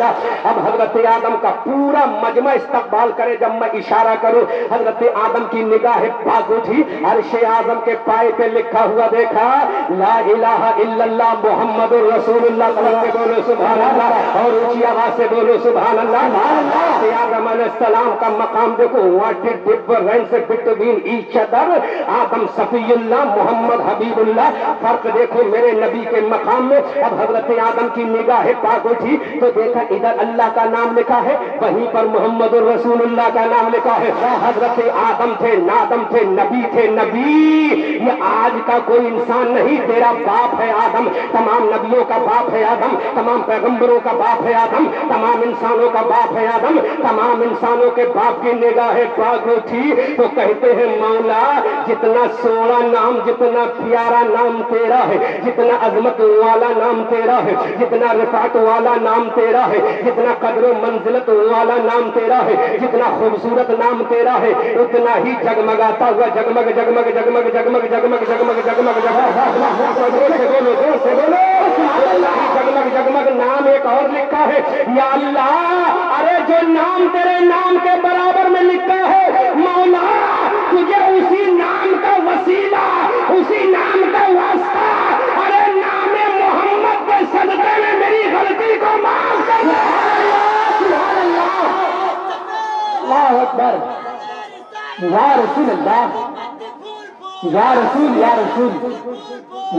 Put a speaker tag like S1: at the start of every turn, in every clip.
S1: اب حضرت آدم کا پورا مجمع استقبال کرے جب میں اشارہ کروں. حضرت آدم کی نگاہ پاک اٹھی, عرش اعظم کے پائے پہ لکھا ہوا دیکھا, لا الہ الا اللہ محمد رسول اللہ. بولو سبحان اللہ, اور اونچی آواز سے بولو سبحان اللہ. حضرت آدم علیہ السلام کا مقام دیکھو, what is difference between each other. آدم صفی اللہ, محمد حبیب اللہ, فرق دیکھو میرے نبی کے مقام میں. اب حضرت آدم کی نگاہ پاک اٹھی تو دیکھا ادھر اللہ کا نام لکھا ہے, وہیں پر محمد الرسول اللہ کا نام لکھا ہے. حضرت آدم تھے, نادم تھے, نبی تھے. نبی یہ آج کا کوئی انسان نہیں, تیرا باپ ہے آدم. تمام نبیوں کا باپ ہے آدم, تمام پیغمبروں کا باپ ہے آدم, تمام انسانوں کا باپ ہے آدم. تمام انسانوں کے باپ کی نگاہ پاک اٹھی تو کہتے ہیں مولا جتنا سونا نام, جتنا پیارا نام تیرا ہے, جتنا عظمت والا نام تیرا ہے, جتنا رفعت والا نام تیرا ہے, جتنا قدر و منزلت والا نام تیرا ہے, جتنا خوبصورت نام تیرا ہے, اتنا ہی جگمگاتا ہوا جگمگ جگمگ جگمگ جگمگ جگمگ جگمگ جگمگ جگمگ جگمگ نام ایک اور لکھا ہے. یا اللہ, ارے جو نام تیرے نام کے برابر میں لکھا ہے مولا, تجھے اسی نام کا وسیلہ, اسی نام کا واسطہ, ارے نام محمد کے صدقے میں میری غلطی کو معاف کر دے. سبحان اللہ, اللہ اکبر, یا رسول اللہ, یا رسول, یا رسول,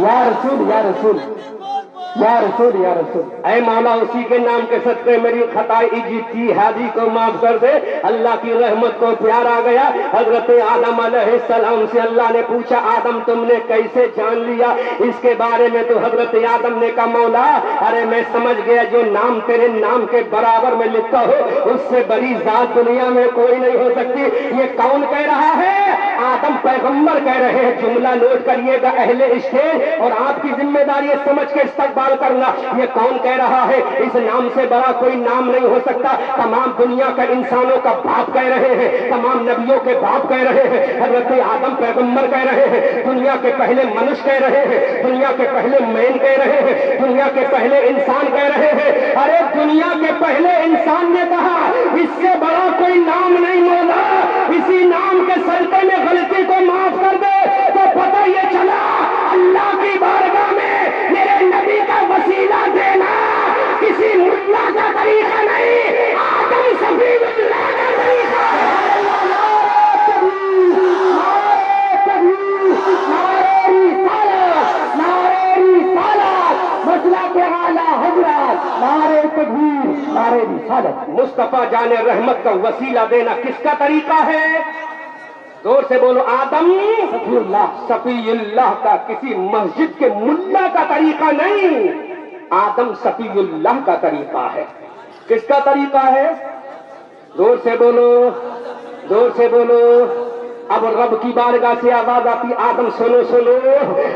S1: یا رسول, یا رسول, یا رسول, یا رسول. اے مولا اسی کے نام کے صدقے میری خطائے اجتہادی کو معاف کر دے. اللہ کی رحمت کو پیار آ گیا. حضرت آدم علیہ السلام سے اللہ نے پوچھا آدم تم نے کیسے جان لیا اس کے بارے میں؟ تو حضرت آدم نے کہا مولا ارے میں سمجھ گیا جو نام تیرے نام کے برابر میں لکھا ہو اس سے بڑی ذات دنیا میں کوئی نہیں ہو سکتی. یہ کون کہہ رہا ہے؟ آدم پیغمبر کہہ رہے ہیں. جملہ نوٹ کریے گا اہل اسٹیج, اور آپ کی ذمہ داری ہے سمجھ کے استقبال کرنا. یہ کون کہہ رہا ہے؟ اس نام سے بڑا کوئی نام نہیں ہو سکتا. تمام دنیا کا انسانوں کا باپ کہہ رہے ہیں, تمام نبیوں کے باپ کہہ رہے ہیں. حضرت آدم پیغمبر کہہ رہے ہیں, دنیا کے پہلے منش کہہ رہے ہیں, دنیا کے پہلے مین کہہ رہے ہیں, دنیا کے پہلے انسان کہہ رہے ہیں. ارے دنیا کے پہلے انسان نے کہا اس سے بڑا کوئی نام نہیں مولا, اسی نام کے صدقے میں غلطی کو معاف کر دے. تو پتہ یہ چلا اللہ کی بارگاہ میں میرے نبی کا وسیلہ دینا کسی ملا کا طریقہ نہیں, آدم صفی اللہ کا طریقہ. مصطفیٰ جان رحمت کا وسیلہ دینا کس کا طریقہ ہے؟ زور سے بولو. آدم صفی اللہ کا, کسی مسجد کے ملا کا طریقہ نہیں, آدم صفی اللہ کا طریقہ ہے. کس کا طریقہ ہے؟ زور سے بولو, زور سے بولو. اب رب کی بارگاہ سے آواز آتی آدم سنو سنو.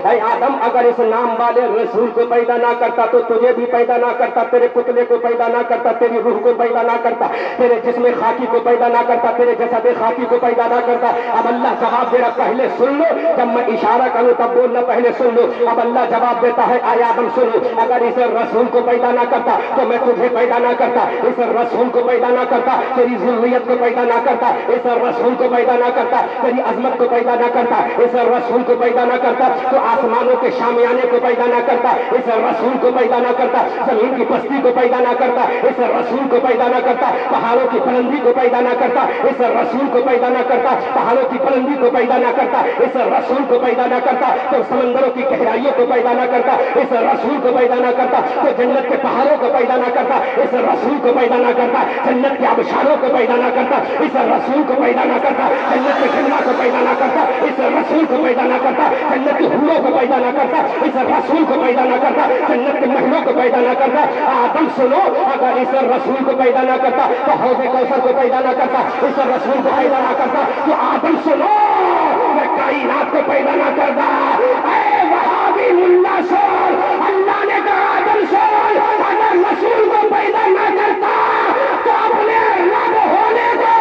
S1: اے آدم اگر اس نام والے رسول کو پیدا نہ کرتا تو تجھے بھی پیدا نہ کرتا, تیرے پتلے کو پیدا نہ کرتا, تیری روح کو پیدا نہ کرتا, تیرے جسم خاکی کو پیدا نہ کرتا, تیرے جسد خاکی کو پیدا نہ کرتا. اب اللہ جواب دے رہا, پہلے سن لو, جب میں اشارہ کروں تب بولنا, پہلے سن لو. اب اللہ جواب دیتا ہے اے آدم سنو, اگر اس رسول کو پیدا نہ کرتا تو میں تجھے پیدا نہ کرتا, اس رسول کو پیدا نہ کرتا, تیری ذریت کو پیدا نہ کرتا, اس رسول کو پیدا نہ کرتا, تیری عظمت کو پیدا نہ کرتا, اس رسول کو پیدا نہ کرتا, تو آسمانوں کے شامیانے کو پیدا نہ کرتا, اس رسول کو پیدا نہ کرتا, زمین کی پستی کو پیدا نہ کرتا, اس رسول کو پیدا نہ کرتا, پہاڑوں کی بلندی کو پیدا نہ کرتا, اس رسول کو پیدا نہ کرتا, پہاڑوں کی بلندی کو پیدا نہ کرتا, اس رسول کو پیدا نہ کرتا, تو سمندروں کی گہرائیوں کو پیدا نہ کرتا, اس رسول کو پیدا نہ کرتا, تو جنت کے پہاڑوں کو پیدا نہ کرتا, اس رسول کو پیدا نہ کرتا, جنت کے آبشاروں کو پیدا نہ کرتا, اس رسول کو پیدا نہ کرتا, جنت کے جنگلوں کو پیدا نہ کرتا, اس رسول کو پیدا نہ کرتا, جنت کی حوروں کو پیدا نہ کرتا, اس رسول کو پیدا نہ کرتا, جنت کے محلوں کو پیدا نہ کرتا. آدم سنو, اگر اس رسول کو پیدا نہ کرتا تو حوض کوثر کو پیدا نہ کرتا, اس رسول کو پیدا نہ کرتا تو آدم سنو میں کائنات کو پیدا نہ کرتا. اے وہابی ملا سن, اللہ نے کہا آدم سن, اگر رسول کو پیدا نہ کرتا تو اپنے رب ہونے کو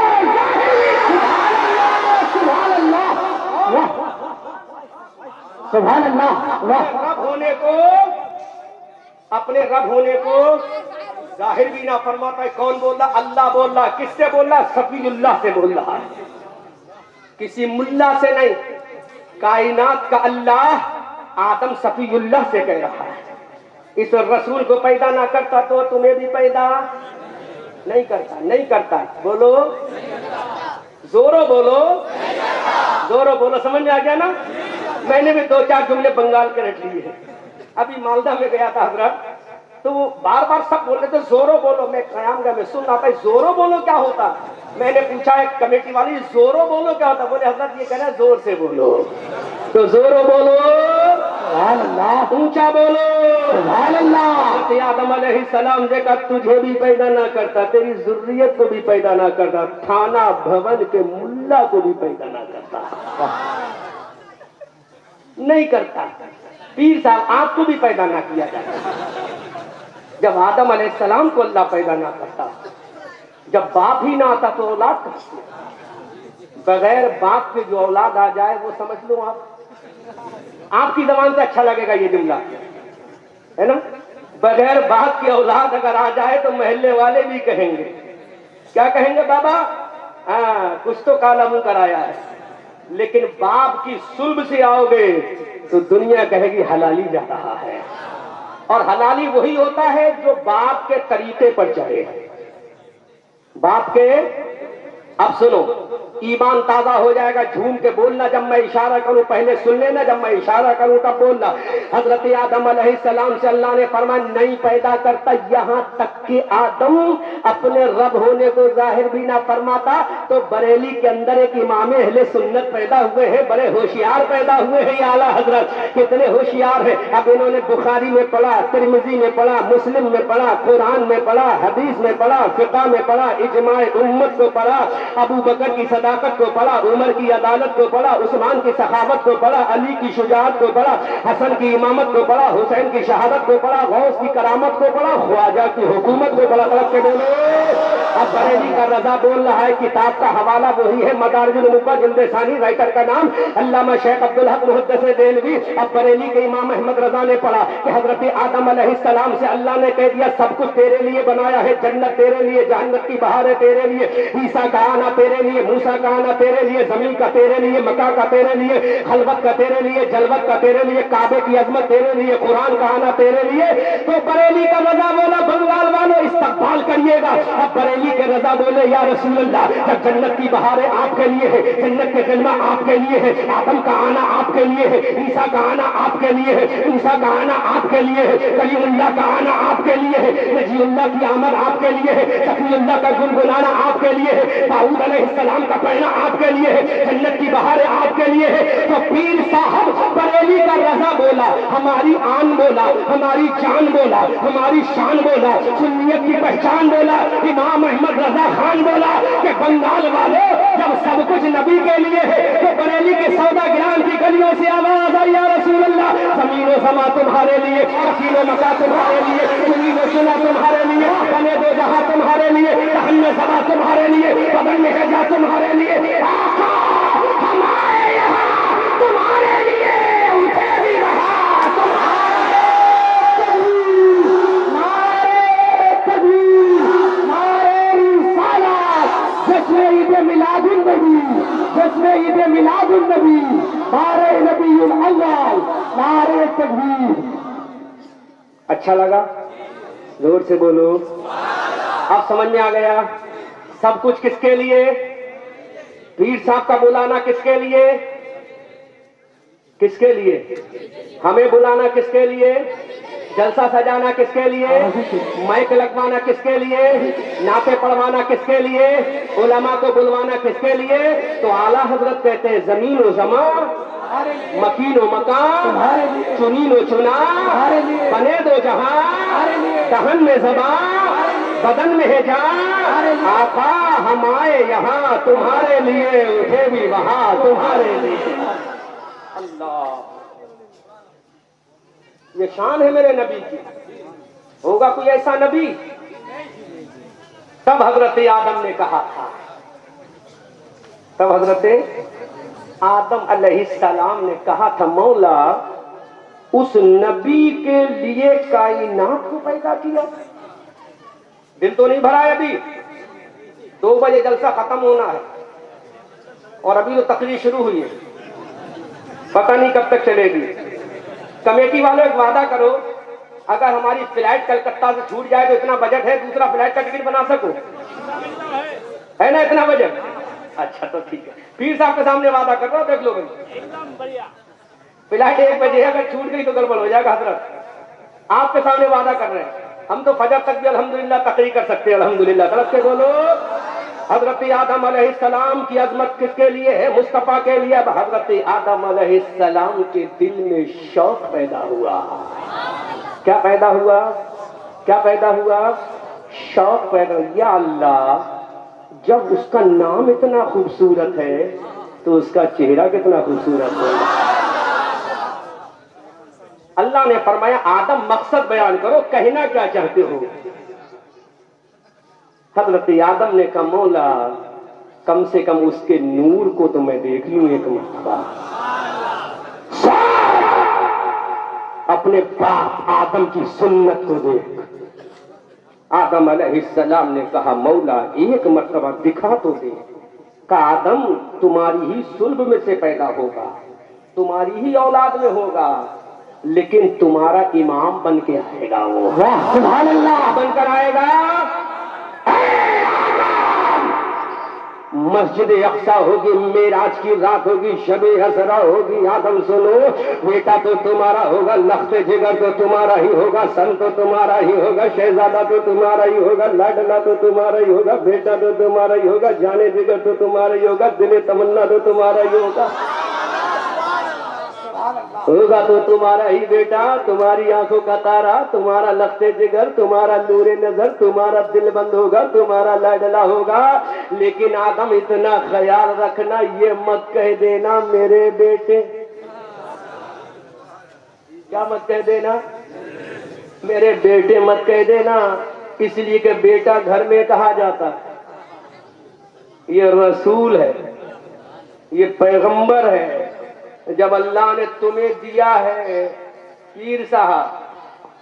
S1: سبحان اللہ, رب ہونے کو, اپنے رب ہونے کو ظاہر بھی نہ فرماتا ہے. کون بول رہا؟ اللہ بول رہا. کس سے بول رہا؟ صفی اللہ سے بول رہا ہے, کسی ملا سے نہیں. کائنات کا اللہ آدم صفی اللہ سے کہہ رہا ہے. اس رسول کو پیدا نہ کرتا تو تمہیں بھی پیدا نہیں کرتا. نہیں کرتا. بولو زورو بولو, زورو بولو. سمجھ میں آ گیا نا؟ میں نے بھی 2-4 جملے بنگال کے رٹ لیے ہیں. ابھی مالدہ میں گیا تھا حضرت, تو وہ بار بار سب بول رہے تھے زورو بولو. میں قیام گاہ میں سن رہا تھا زورو بولو کیا ہوتا. میں نے پوچھا ایک کمیٹی والی زورو بولو کیا ہوتا. بولے حضرت یہ کہنا ہے زور سے بولو. تو زورو بولو سبحان اللہ, اونچا بولو سبحان اللہ. حضرت آدم علیہ السلام دیکھا تجھے بھی پیدا نہ کرتا, تیری ذریت کو بھی پیدا نہ کرتا, تھانہ بھون کے ملا کو بھی پیدا نہ کرتا. نہیں کرتا. پیر صاحب آپ کو بھی پیدا نہ کیا جاتا. جب آدم علیہ السلام کو اللہ پیدا نہ کرتا, جب باپ ہی نہ آتا تو اولاد کہاں. بغیر باپ کے جو اولاد آ جائے وہ سمجھ لو آپ کی زبان سے اچھا لگے گا یہ جملہ ہے نا. بغیر باپ کی اولاد اگر آ جائے تو محلے والے بھی کہیں گے. کیا کہیں گے؟ بابا ہاں کچھ تو کالا منہ کرایا ہے. لیکن باپ کی صلب سے آؤ گے تو دنیا کہے گی حلالی جا رہا ہے. اور حلالی وہی ہوتا ہے جو باپ کے طریقے پر چلے. باپ کے, اب سنو, ایمان تازہ ہو جائے گا. جھوم کے بولنا, جب میں اشارہ کروں پہلے سن لینا, جب میں اشارہ کروں تب بولنا. حضرت آدم علیہ السلام سے اللہ نے فرمایا نہیں پیدا کرتا, یہاں تک کہ آدم اپنے رب ہونے کو ظاہر بھی نہ فرماتا. تو بریلی کے اندر ایک امام اہل سنت پیدا ہوئے ہیں, بڑے ہوشیار پیدا ہوئے ہیں. یہ اعلیٰ حضرت کتنے ہوشیار ہیں. اب انہوں نے بخاری میں پڑھا, ترمذی میں پڑھا, مسلم میں پڑھا, قرآن میں پڑھا, حدیث میں پڑھا, فقہ میں پڑھا, اجماع امت کو پڑھا, ابو بکر کی صداقت کو پڑھا, عمر کی عدالت کو پڑھا, عثمان کی سخاوت کو پڑھا, علی کی شجاعت کو پڑھا, حسن کی امامت کو پڑھا, حسین کی شہادت کو پڑھا, غوث کی کرامت کو پڑھا, خواجہ کی حکومت کو پڑھا. طرف کے بولو. اب بریلی کا رضا بول رہا ہے. کتاب کا حوالہ وہی ہے مدارج النبوہ جلد ثانی, رائٹر کا نام علامہ شیخ عبدالحق محدث دہلوی. اب بریلی کے امام احمد رضا نے پڑھا کہ حضرت آدم علیہ السلام سے اللہ نے کہہ دیا سب کچھ تیرے لیے بنایا ہے. جنت تیرے لیے, جہنت کی بہاریں تیرے لیے, عیسیٰ کا آنا تیرے لیے, موسیٰ کا آنا تیرے لیے, زمین کا تیرے لیے, مکہ کا تیرے لیے, خلوت کا تیرے لیے, جلوت کا تیرے لیے, کعبے کی عظمت تیرے لیے, قرآن کا آنا تیرے لیے. تو بریلی کا رضا بولا بنگال والوں استقبال کریے گا. اب بریلی کے رضا بولے یا رسول اللہ جب جنت کی بہاریں آپ کے لیے ہے, جنت کے غلہ آپ کے لیے ہے, آدم کا آنا آپ کے لیے ہے, عیسیٰ کا آنا آپ کے لیے ہے, عیسیٰ کا آنا آپ کے لیے ہے, کلیم اللہ کا آنا آپ کے لیے ہے, نجی اللہ کی آمد آپ کے لیے ہے, شفیع اللہ کا گنگنانا آپ کے لیے ہے, داؤد علیہ السلام کا پہنا آپ کے لیے ہے, جنت کی بہاریں آپ کے لیے ہے. تو پیر صاحب بریلی کا رضا بولا, ہماری آن بولا, ہماری جان بولا, ہماری شان بولا, سنیت کی پہچان بولا. امام احمد رضا خان بولا کہ بنگال والے جب سب کچھ نبی کے لیے ہے تو بریلی کے سودا گران کی گلیوں سے آواز آئی یا رسول اللہ زمین و سما تمہارے لیے, وکیل و مکہ تمہارے لیے, زمین و چنا تمہارے لیے, بنے دو جہاں تمہارے لیے, رحم میں سما تمہارے لیے, بدن میں جا تمہارے لیے. آقا ہمارے یہاں تمہارے لیے اٹھے بھی رہا تمہارے تکبیر, نعرے تکبیر, نعرے رسالت, جشن عید میلاد النبی, جشن عید میلاد النبی, نعرے نبی الاول, نعرے تکبیر. اچھا لگا؟ زور سے بولو. اب سمجھ میں آ گیا سب کچھ کس کے لیے, پیر صاحب کا بلانا کس کے لیے, کس کے لیے, ہمیں بلانا کس کے لیے, جلسہ سجانا کس کے لیے, مائک لگوانا کس کے لیے, نعتیں پڑھوانا کس کے لیے, علماء کو بلوانا کس کے لیے. تو اعلیٰ حضرت کہتے ہیں زمین و زمان, مکین و مکان, چنین و چنا, بنے دو جہاں, دہن میں زبان, بدن میں ہے جان, آقا ہم آئے یہاں تمہارے لیے, اٹھے بھی وہاں تمہارے لیے. اللہ, یہ شان ہے میرے نبی کی. ہوگا کوئی ایسا نبی؟ تب حضرت آدم نے کہا تھا, تب حضرت آدم علیہ السلام نے کہا تھا مولا اس نبی کے لیے کائنات کو پیدا کیا. دل تو نہیں بھرا ہے ابھی، 2 بجے جلسہ ختم ہونا ہے اور ابھی تو تقریر شروع ہوئی ہے، پتہ نہیں کب تک چلے گی۔ کمیٹی والوں ایک وعدہ کرو، اگر ہماری فلائٹ کلکتہ سے چھوٹ جائے تو اتنا بجٹ ہے دوسرا فلائٹ کا ٹکٹ بنا سکو، ہے نا اتنا بجٹ؟ اچھا تو ٹھیک ہے، پیر صاحب کے سامنے وعدہ کر رہا ہوں، دیکھ لو گے فلائٹ 1 بجے ہے، اگر چھوٹ گئی تو گڑبڑ ہو جائے گا حضرت، آپ کے سامنے وعدہ کر رہے ہیں۔ ہم تو فجر تک بھی الحمدللہ تقریر کر سکتے ہیں، الحمدللہ، طرف سے بولو۔ حضرت آدم علیہ السلام کی عظمت کس کے لیے ہے؟ مصطفیٰ کے لیے۔ اب حضرت آدم علیہ السلام کے دل میں شوق پیدا ہوا، کیا پیدا ہوا؟ کیا پیدا ہوا؟ شوق پیدا ہوا، یا اللہ جب اس کا نام اتنا خوبصورت ہے تو اس کا چہرہ کتنا خوبصورت ہے۔ اللہ نے فرمایا آدم مقصد بیان کرو، کہنا کیا چاہتے ہو؟ حضرت آدم نے کہا مولا کم سے کم اس کے نور کو تو میں دیکھ لوں ایک مرتبہ۔ اپنے باپ آدم کی سنت کو دیکھ۔ آدم علیہ السلام نے کہا مولا ایک مرتبہ دکھا تو دے۔ کہا آدم تمہاری ہی صلب میں سے پیدا ہوگا، تمہاری ہی اولاد میں ہوگا، لیکن تمہارا امام بن کے آئے گا، وہ سبحان اللہ بن کر آئے گا۔ مسجد اقصی ہوگی، معراج کی رات ہوگی، شب اسرا ہوگی، آدم سنو بیٹا تو تمہارا ہوگا، لخت جگر تو تمہارا ہی ہوگا، سن تو تمہارا ہی ہوگا، شہزادہ تو تمہارا ہی ہوگا، لاڈلا تو تمہارا ہی ہوگا، بیٹا تو تمہارا ہی ہوگا، جانے جگر تو تمہارا ہی ہوگا، دل تمنا تو تمہارا ہی ہوگا، ہوگا تو تمہارا ہی بیٹا، تمہاری آنکھوں کا تارا، تمہارا لخت جگر، تمہارا نور نظر، تمہارا دل بند ہوگا، تمہارا لاڈلا ہوگا، لیکن آدم اتنا خیال رکھنا یہ مت کہہ دینا میرے بیٹے، کیا مت کہہ دینا؟ میرے بیٹے مت کہہ دینا، اس لیے کہ بیٹا گھر میں کہا جاتا ہے، یہ رسول ہے، یہ پیغمبر ہے۔ جب اللہ نے تمہیں دیا ہے پیر صاحب،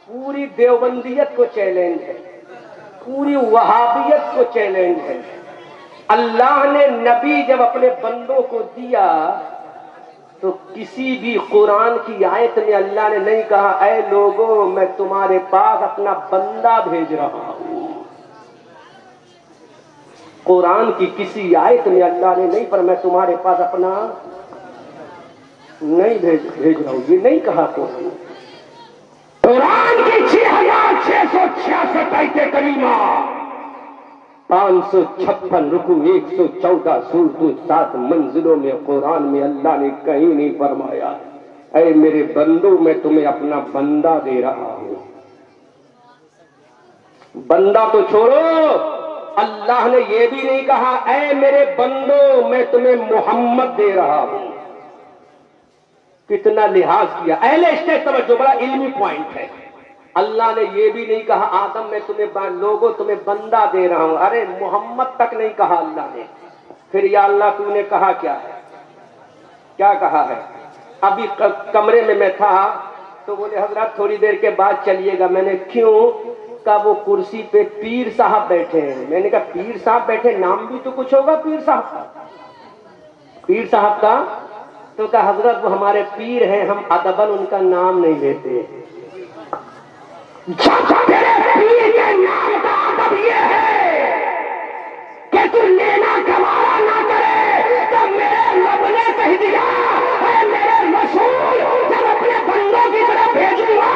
S1: پوری دیوبندیت کو چیلنج ہے، پوری وہابیت کو چیلنج ہے۔ اللہ نے نبی جب اپنے بندوں کو دیا تو کسی بھی قرآن کی آیت میں اللہ نے نہیں کہا اے لوگوں میں تمہارے پاس اپنا بندہ بھیج رہا ہوں۔ قرآن کی کسی آیت میں اللہ نے نہیں پر میں تمہارے پاس اپنا نہیں بھیج رہا ہوں، یہ نہیں کہا قرآن کی 6666 آیت کریمہ، 556 رکوع، 114 سورت، 7 منزلوں میں قرآن میں اللہ نے کہیں نہیں فرمایا اے میرے بندوں میں تمہیں اپنا بندہ دے رہا ہوں۔ بندہ تو چھوڑو، اللہ نے یہ بھی نہیں کہا اے میرے بندوں میں تمہیں محمد دے رہا ہوں۔ کتنا لحاظ کیا، اہل اسٹیج توجہ، بڑا علمی پوائنٹ ہے۔ اللہ نے یہ بھی نہیں کہا آدم میں تمہیں لوگوں تمہیں بندہ دے رہا ہوں، ارے محمد تک نہیں کہا اللہ نے۔ پھر یا اللہ تو نے کہا کیا ہے؟ کیا کہا ہے؟ ابھی کمرے میں تھا تو بولے حضرت تھوڑی دیر کے بعد چلیے گا۔ میں نے کیوں؟ کہا وہ کرسی پہ پیر صاحب بیٹھے ہیں۔ میں نے کہا پیر صاحب بیٹھے، نام بھی تو کچھ ہوگا پیر صاحب کا، پیر صاحب کا؟ تو کہا حضرت وہ ہمارے پیر ہیں، ہم ادباً ان کا نام نہیں لیتے۔ تیرے پیر کے نام کا ادب یہ ہے کہ تو لینا گوارا نہ کرے تو میرے رب نے کہہ دیا اے میرے رسول جب اپنے بندوں کی طرف بھیجوں گا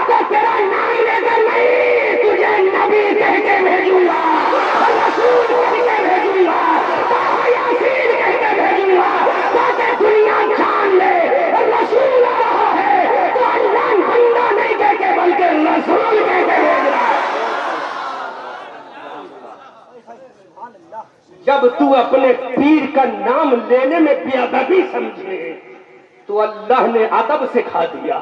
S1: تو تیرا نام لے کر نہیں، تجھے نبی کہہ کے بھیجوں گا، رسول کہہ کے بھیجوں گا، یاسین کہہ کے بھیجوں گا، تاکہ دنیا جان لے رسول آ رہا ہے تو اللہ بندہ نہیں کہہ کے بلکہ رسول کہہ کے بھیج رہا ہے۔ جب تو اپنے پیر کا نام لینے میں بے ادبی سمجھے تو اللہ نے ادب سکھا دیا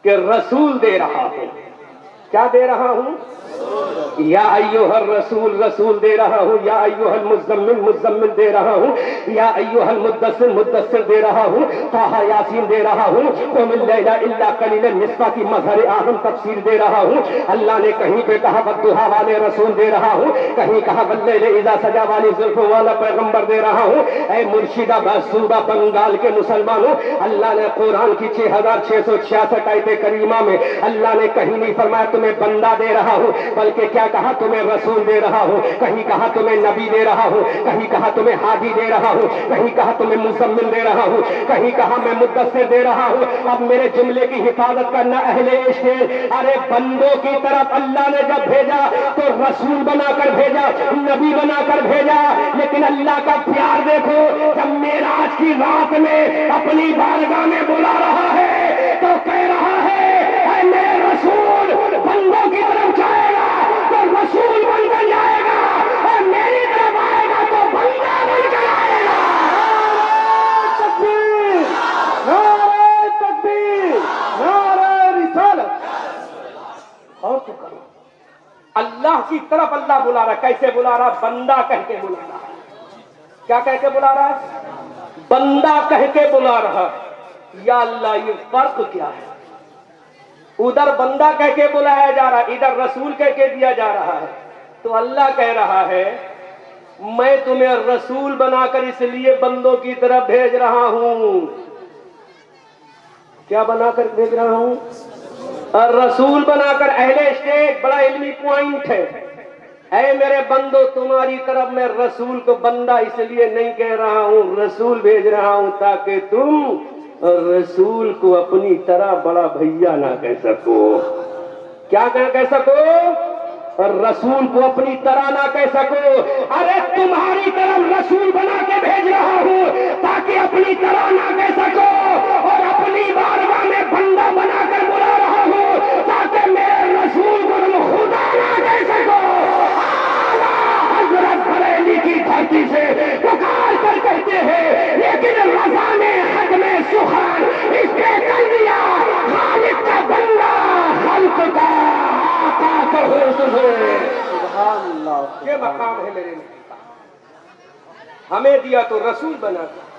S1: کہ رسول دے رہا ہوں۔ کیا دے رہا ہوں؟ یا ایھا الرسول رسول دے رہا ہوں، یا ایھا المزمل مزمل دے رہا ہوں، یا ایھا المدثر مدثر دے رہا ہوں، طٰہٰ یاسین دے رہا ہوں، قم اللیل الا قلیلا نصفہ کی مظہر اعظم تفسیر دے رہا ہوں۔ اللہ نے کہیں پہ کہا والضحیٰ والے رسول دے رہا ہوں، کہیں کہا واللیل اذا سجا والی زلفوں والا پیغمبر دے رہا ہوں۔ اے مرشدہ صوبہ بنگال کے مسلمانوں، اللہ نے قرآن کی 6666 آیت کریمہ میں اللہ نے کہیں نہیں فرمایا تمہیں بندہ دے رہا ہوں، بلکہ کیا کہا تمہیں رسول دے رہا ہوں، کہیں کہا تمہیں نبی دے رہا ہوں، کہیں کہا تمہیں ہادی دے رہا ہوں، کہیں کہا تمہیں مزمل دے رہا ہوں، کہیں کہا میں مدثر دے رہا ہوں۔ اب میرے جملے کی حفاظت کرنا اہل عشق، ارے بندوں کی طرف اللہ نے جب بھیجا تو رسول بنا کر بھیجا، نبی بنا کر بھیجا، لیکن اللہ کا پیار دیکھو، جب معراج کی رات میں اپنی بارگاہ میں بلا رہا ہے تو کہہ رہا ہے اے میرے رسول، بندوں کی طرف جائے گا تو رسول بن کر جائے گا، اور میری طرف آئے گا تو بندہ بن کر آئے گا۔
S2: تکبیر، نعرہ تکبیر، نعرہ رسالت۔ اور تو کرو،
S1: اللہ کی طرف اللہ بلا رہا ہے۔ کیسے بلا رہا؟ بندہ کہہ کے بلا رہا ہے۔ کیا کہہ کے بلا رہا ہے؟ بندہ کہہ کے بلا رہا ہے۔ یا اللہ، یہ فرق کیا ہے؟ ادھر بندہ کہہ کے بلایا جا رہا ہے، ادھر رسول کہہ کے دیا جا رہا ہے۔ تو اللہ کہہ رہا ہے میں تمہیں رسول بنا کر اس لیے بندوں کی طرف بھیج رہا ہوں۔ کیا بنا کر بھیج رہا ہوں؟ رسول بنا کر۔ اہل اسٹیٹ بڑا علمی پوائنٹ ہے۔ اے میرے بندو، تمہاری طرف میں رسول کو بندہ اس لیے نہیں کہہ رہا ہوں، رسول بھیج رہا ہوں تاکہ تم رسول کو اپنی طرح بڑا بھیا نہ کہہ سکو۔ کیا کہہ سکو؟ رسول کو اپنی طرح نہ کہہ سکو۔ ارے تمہاری طرف رسول بنا کے بھیج رہا ہوں تاکہ اپنی طرح نہ کہہ سکو، اور اپنی بارگاہ میں بندہ بنا کر بلا رہا ہوں تاکہ میرے رسول کو تم خدا نہ کہہ سکو۔ حضرت بریلی کی دھرتی سے پکار کر کہتے ہیں، لیکن رضا نے حق میں سخن اس پہ کر دیا، خالق کا بندہ خلق کا آقا کہو تجھے۔
S2: سبحان اللہ۔
S1: یہ مقام ہے میرے لیے۔ ہمیں دیا تو رسول بنا کر،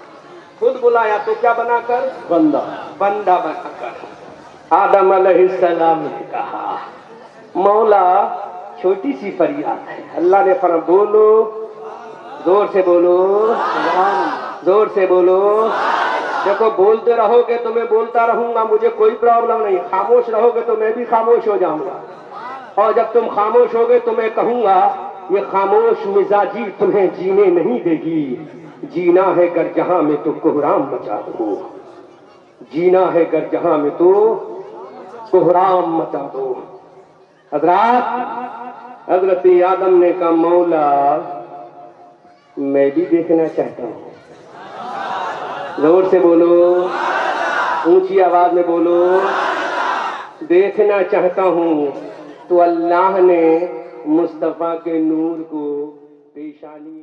S1: خود بلایا تو کیا بنا کر؟
S2: بندہ۔
S1: بندہ بنا کر۔ آدم علیہ السلام نے کہا مولا چھوٹی سی فریاد ہے۔ اللہ نے فرمایا بولو، زور سے بولو، زور سے بولو۔ دیکھو بولتے رہو گے تو میں بولتا رہوں گا، مجھے کوئی پرابلم نہیں۔ خاموش رہو گے تو میں بھی خاموش ہو جاؤں گا، اور جب تم خاموش ہوگے تو میں کہوں گا یہ خاموش مزاجی تمہیں جینے نہیں دے گی۔ جینا ہے گر جہاں میں تو کوہرام مچا دو، جینا ہے گر جہاں میں تو کوہرام مچا دو۔ حضرات، حضرت آدم نے کہا مولا میں بھی دیکھنا چاہتا ہوں۔ زور سے بولو، اونچی آواز میں بولو، دیکھنا چاہتا ہوں۔ تو اللہ نے مصطفیٰ کے نور کو پیشانی